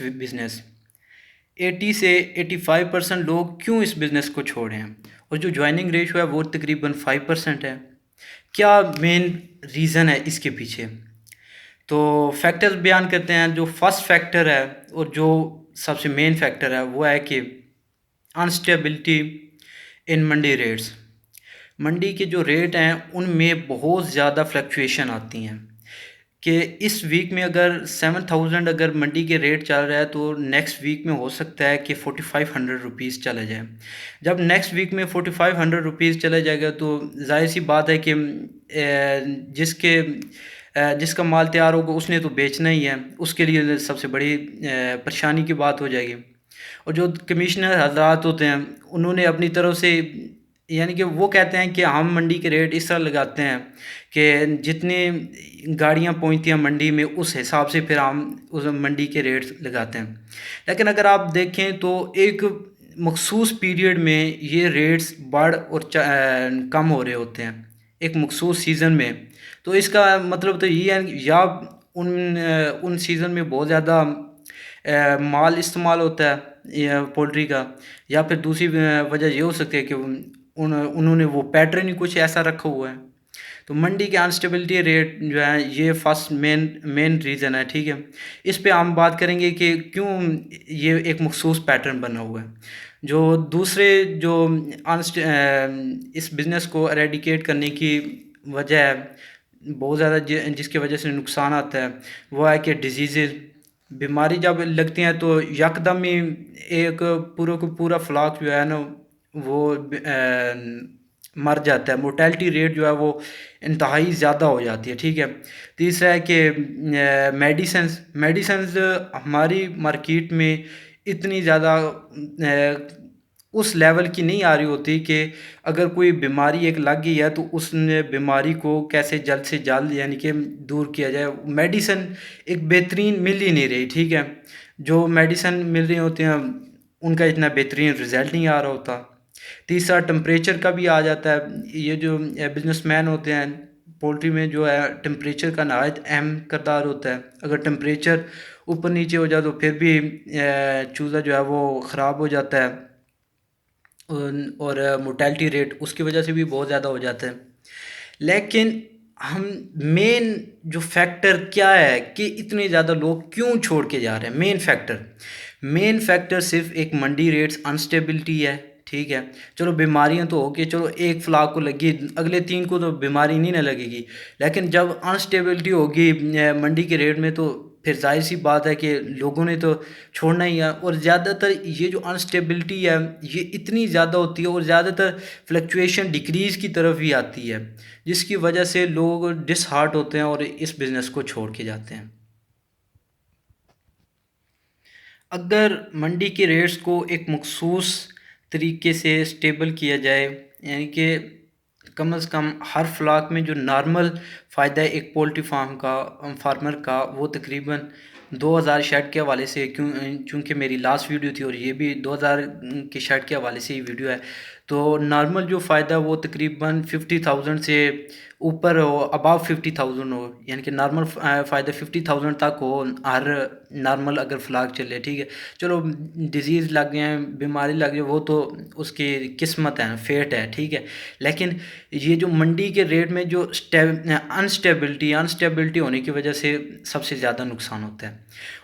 Business 80 से 85% लोग क्यों इस बिज़नेस को छोड़े हैं, और जो जॉइनिंग रेशो है वो तकरीबन 5% है। क्या मेन रीज़न है इसके पीछे? तो फैक्टर्स बयान करते हैं। जो फर्स्ट फैक्टर है और जो सबसे मेन फैक्टर है वो है कि अनस्टेबिलिटी इन मंडी रेट्स। मंडी के जो रेट हैं उनमें बहुत ज़्यादा फ्लक्चुएशन आती हैं कि इस वीक में अगर 7,000 अगर मंडी के रेट चल रहा है तो नेक्स्ट वीक में हो सकता है कि 4,500 रुपीज़ चला जाए। जब नेक्स्ट वीक में 4,500 रुपीज़ चला जाएगा तो जाहिर सी बात है कि जिसका माल तैयार होगा उसने तो बेचना ही है, उसके लिए सबसे बड़ी परेशानी की बात हो जाएगी। और जो कमिश्नर हजरात होते हैं उन्होंने अपनी तरफ से यानी कि वो कहते हैं कि हम मंडी के रेट इस तरह लगाते हैं कि जितनी गाड़ियां पहुंचती हैं मंडी में उस हिसाब से फिर हम उस मंडी के रेट लगाते हैं। लेकिन अगर आप देखें तो एक मखसूस पीरियड में ये रेट्स बढ़ और कम हो रहे होते हैं एक मखसूस सीज़न में। तो इसका मतलब तो ये है या उन सीज़न में बहुत ज़्यादा माल इस्तेमाल होता है पोल्ट्री का, या फिर दूसरी वजह ये हो सकती है कि उन्होंने वो पैटर्न ही कुछ ऐसा रखा हुआ है। तो मंडी के अनस्टेबिलिटी रेट जो है ये फर्स्ट मेन रीज़न है, ठीक है। इस पे हम बात करेंगे कि क्यों ये एक मखसूस पैटर्न बना हुआ है। जो दूसरे जो इस बिज़नेस को एरेडिकेट करने की वजह है बहुत ज़्यादा जिसकी वजह से नुकसान आता है वो है कि डिजीज़ बीमारी जब लगती हैं तो यकदम ही एक पूरा फ्लॉक जो है ना वो मर जाता है। मोर्टेलिटी रेट जो है वो इंतहाई ज़्यादा हो जाती है, ठीक है। तीसरा है कि मेडिसिन्स हमारी मार्केट में इतनी ज़्यादा उस लेवल की नहीं आ रही होती कि अगर कोई बीमारी एक लग गई है तो उस बीमारी को कैसे जल्द से जल्द यानी कि दूर किया जाए। मेडिसिन एक बेहतरीन मिल ही नहीं रही, ठीक है। जो मेडिसिन मिल रही होती हैं उनका इतना बेहतरीन रिज़ल्ट नहीं आ रहा होता। तीसरा टेम्परेचर का भी आ जाता है। ये जो बिजनेसमैन होते हैं पोल्ट्री में जो है टेम्परेचर का नहायत अहम किरदार होता है। अगर टेम्परेचर ऊपर नीचे हो जाए तो फिर भी चूज़ा जो है वो ख़राब हो जाता है और मोर्टेलिटी रेट उसकी वजह से भी बहुत ज़्यादा हो जाता है। लेकिन हम मेन जो फैक्टर क्या है कि इतने ज़्यादा लोग क्यों छोड़ के जा रहे हैं, मेन फैक्टर सिर्फ एक मंडी रेट्स अनस्टेबिलिटी है, ठीक है। चलो बीमारियां तो हो गई, चलो एक फ्लाक को लगी अगले 3 को तो बीमारी नहीं ना लगेगी। लेकिन जब अनस्टेबिलिटी होगी मंडी के रेट में तो फिर जाहिर सी बात है कि लोगों ने तो छोड़ना ही है। और ज़्यादातर ये जो अनस्टेबिलिटी है ये इतनी ज़्यादा होती है और ज़्यादातर फ्लक्चुएशन डिक्रीज़ की तरफ ही आती है, जिसकी वजह से लोग डिसहार्ट होते हैं और इस बिज़नेस को छोड़ के जाते हैं। अगर मंडी के रेट्स को एक मखसूस तरीके से स्टेबल किया जाए यानी कि कम से कम हर फ्लाक में जो नॉर्मल फ़ायदा है एक पोल्ट्री फार्मर का वो तकरीबन 2000 शेड के हवाले से, चूँकि मेरी लास्ट वीडियो थी और ये भी 2000 के शेड के हवाले से ही वीडियो है। तो नॉर्मल जो फ़ायदा वो तकरीबन 50,000 से ऊपर हो, अबाव 50,000 हो, यानी कि नॉर्मल फ़ायदा 50,000 तक हो हर नॉर्मल अगर फ्लाक चले, ठीक है। चलो डिजीज़ लग गए हैं, बीमारी लग गई, वो तो उसकी किस्मत है, फेट है, ठीक है। लेकिन ये जो मंडी के रेट में जो अनस्टेबिलिटी होने की वजह से सबसे ज़्यादा नुकसान होता है।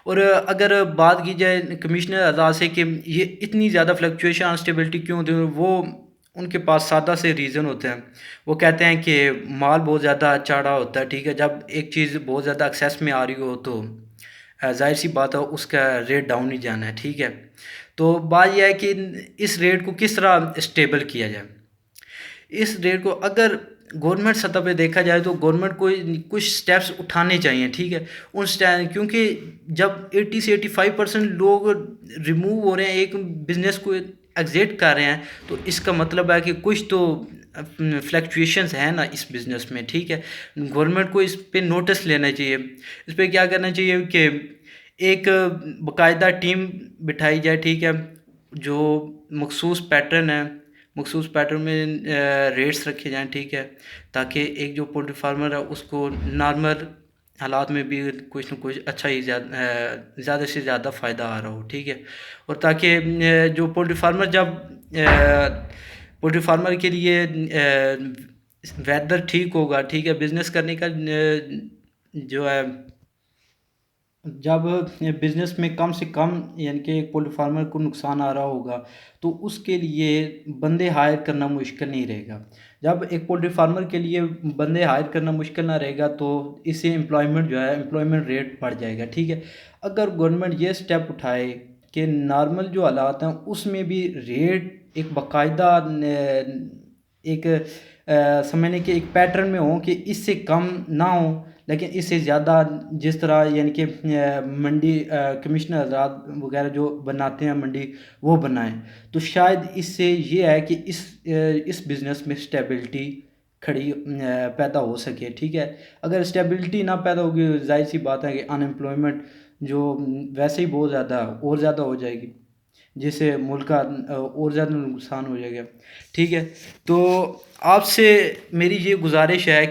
और अगर बात की जाए कमिश्नर अदा से कि ये इतनी ज़्यादा फ्लक्चुएशन अनस्टेबिलिटी क्यों होती है, वो उनके पास सादा से रीज़न होते हैं। वो कहते हैं कि माल बहुत ज़्यादा चढ़ा होता है, ठीक है। जब एक चीज़ बहुत ज़्यादा एक्सेस में आ रही हो तो ज़ाहिर सी बात है उसका रेट डाउन ही जाना है, ठीक है। तो बात यह है कि इस रेट को किस तरह स्टेबल किया जाए। इस रेट को अगर गवर्नमेंट सतह पे देखा जाए तो गवर्नमेंट को कुछ स्टेप्स उठाने चाहिए, ठीक है। क्योंकि जब 80 से 85% लोग रिमूव हो रहे हैं, एक बिज़नेस को एग्जिट कर रहे हैं, तो इसका मतलब है कि कुछ तो फ्लक्चुएशंस है ना इस बिज़नेस में, ठीक है। गवर्नमेंट को इस पे नोटिस लेना चाहिए। इस पे क्या करना चाहिए कि एक बाकायदा टीम बिठाई जाए, ठीक है। जो मखसूस पैटर्न में रेट्स रखे जाएँ, ठीक है। ताकि एक जो पोल्ट्री फार्मर है उसको नॉर्मल حالات میں بھی کچھ نہ کچھ اچھا ہی زیادہ سے زیادہ فائدہ آ رہا ہو، ٹھیک ہے. اور تاکہ جو پولٹری فارمر جب پولٹری فارمر کے لیے ویدر ٹھیک ہوگا، ٹھیک ہے، بزنس کرنے کا جو ہے، جب بزنس میں کم سے کم یعنی کہ ایک پولٹری فارمر کو نقصان آ رہا ہوگا تو اس کے لیے بندے ہائر کرنا مشکل نہیں رہے گا. جب ایک پولٹری فارمر کے لیے بندے ہائر کرنا مشکل نہ رہے گا تو اس سے امپلائمنٹ جو ہے، امپلائمنٹ ریٹ بڑھ جائے گا، ٹھیک ہے. اگر گورنمنٹ یہ سٹیپ اٹھائے کہ نارمل جو حالات ہیں اس میں بھی ریٹ ایک باقاعدہ ایک سمجھنے کے ایک پیٹرن میں ہوں کہ اس سے کم نہ ہوں لیکن اس سے زیادہ، جس طرح یعنی کہ منڈی کمشنر حضرات وغیرہ جو بناتے ہیں منڈی وہ بنائیں، تو شاید اس سے یہ ہے کہ اس بزنس میں سٹیبلٹی کھڑی پیدا ہو سکے، ٹھیک ہے. اگر سٹیبلٹی نہ پیدا ہوگی ظاہر سی بات ہے کہ ان امپلائمنٹ جو ویسے ہی بہت زیادہ اور زیادہ ہو جائے گی، جس سے ملک کا اور زیادہ نقصان ہو جائے گا، ٹھیک ہے. تو آپ سے میری یہ گزارش ہے